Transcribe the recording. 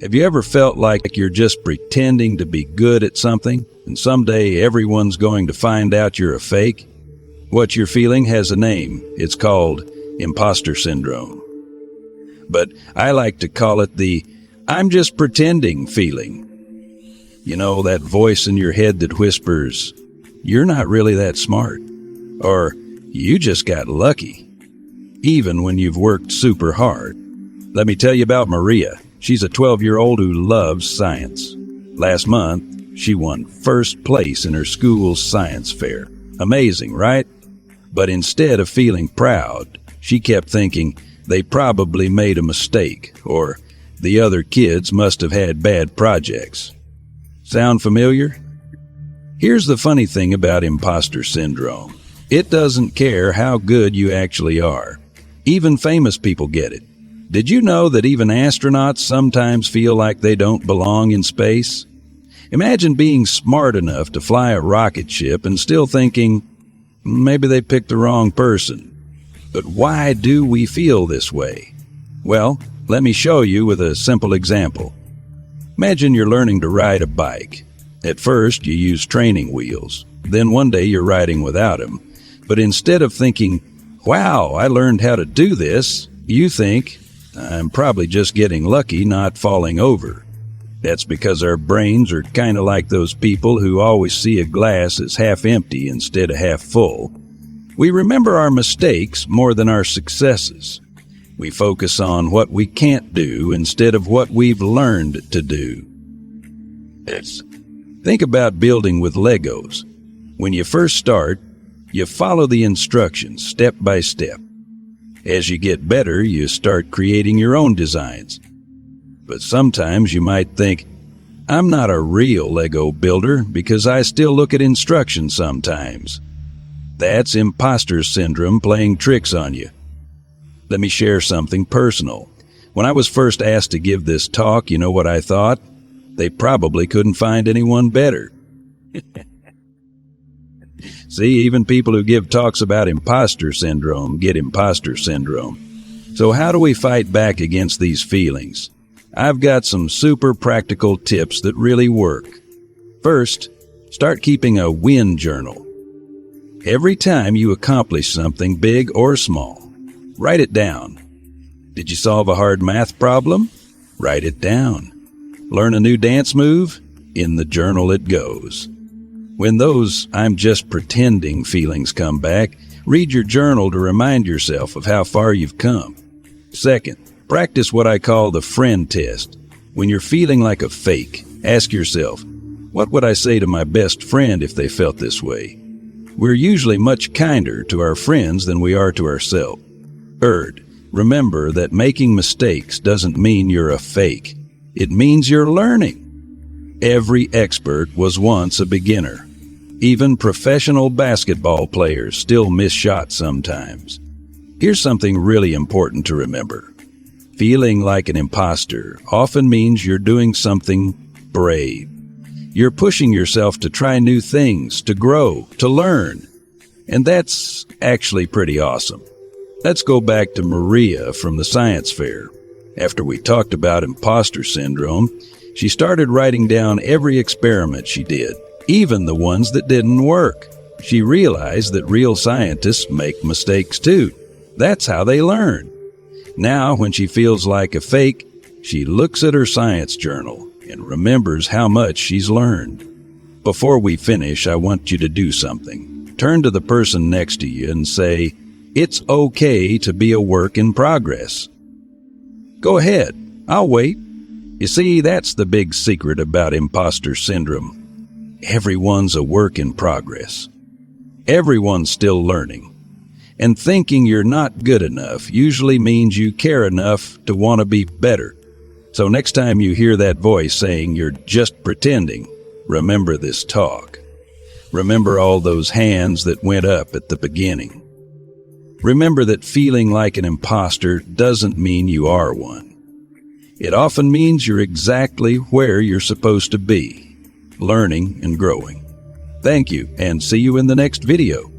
Have you ever felt like you're just pretending to be good at something, and someday everyone's going to find out you're a fake? What you're feeling has a name. It's called imposter syndrome. But I like to call it the "I'm just pretending" feeling. You know, that voice in your head that whispers, "You're not really that smart," or "You just got lucky," even when you've worked super hard. Let me tell you about Maria. She's a 12-year-old who loves science. Last month, she won first place in her school's science fair. Amazing, right? But instead of feeling proud, she kept thinking they probably made a mistake, or the other kids must have had bad projects. Sound familiar? Here's the funny thing about imposter syndrome. It doesn't care how good you actually are. Even famous people get it. Did you know that even astronauts sometimes feel like they don't belong in space? Imagine being smart enough to fly a rocket ship and still thinking, maybe they picked the wrong person. But why do we feel this way? Well, let me show you with a simple example. Imagine you're learning to ride a bike. At first, you use training wheels. Then one day you're riding without them. But instead of thinking, wow, I learned how to do this, you think, I'm probably just getting lucky not falling over. That's because our brains are kind of like those people who always see a glass as half empty instead of half full. We remember our mistakes more than our successes. We focus on what we can't do instead of what we've learned to do. Think about building with Legos. When you first start, you follow the instructions step by step. As you get better, you start creating your own designs. But sometimes you might think, I'm not a real Lego builder because I still look at instructions sometimes. That's imposter syndrome playing tricks on you. Let me share something personal. When I was first asked to give this talk, you know what I thought? They probably couldn't find anyone better. See, even people who give talks about imposter syndrome get imposter syndrome. So how do we fight back against these feelings? I've got some super practical tips that really work. First, start keeping a win journal. Every time you accomplish something big or small, write it down. Did you solve a hard math problem? Write it down. Learn a new dance move? In the journal it goes. When those "I'm just pretending" feelings come back, read your journal to remind yourself of how far you've come. Second, practice what I call the friend test. When you're feeling like a fake, ask yourself, what would I say to my best friend if they felt this way? We're usually much kinder to our friends than we are to ourselves. Third, remember that making mistakes doesn't mean you're a fake. It means you're learning. Every expert was once a beginner. Even professional basketball players still miss shots sometimes. Here's something really important to remember. Feeling like an imposter often means you're doing something brave. You're pushing yourself to try new things, to grow, to learn. And that's actually pretty awesome. Let's go back to Maria from the science fair. After we talked about imposter syndrome, she started writing down every experiment she did, even the ones that didn't work. She realized that real scientists make mistakes too. That's how they learn. Now, when she feels like a fake, she looks at her science journal and remembers how much she's learned. Before we finish, I want you to do something. Turn to the person next to you and say, "It's okay to be a work in progress." Go ahead. I'll wait. You see, that's the big secret about imposter syndrome. Everyone's a work in progress. Everyone's still learning. And thinking you're not good enough usually means you care enough to want to be better. So next time you hear that voice saying you're just pretending, remember this talk. Remember all those hands that went up at the beginning. Remember that feeling like an imposter doesn't mean you are one. It often means you're exactly where you're supposed to be, learning and growing. Thank you, and see you in the next video.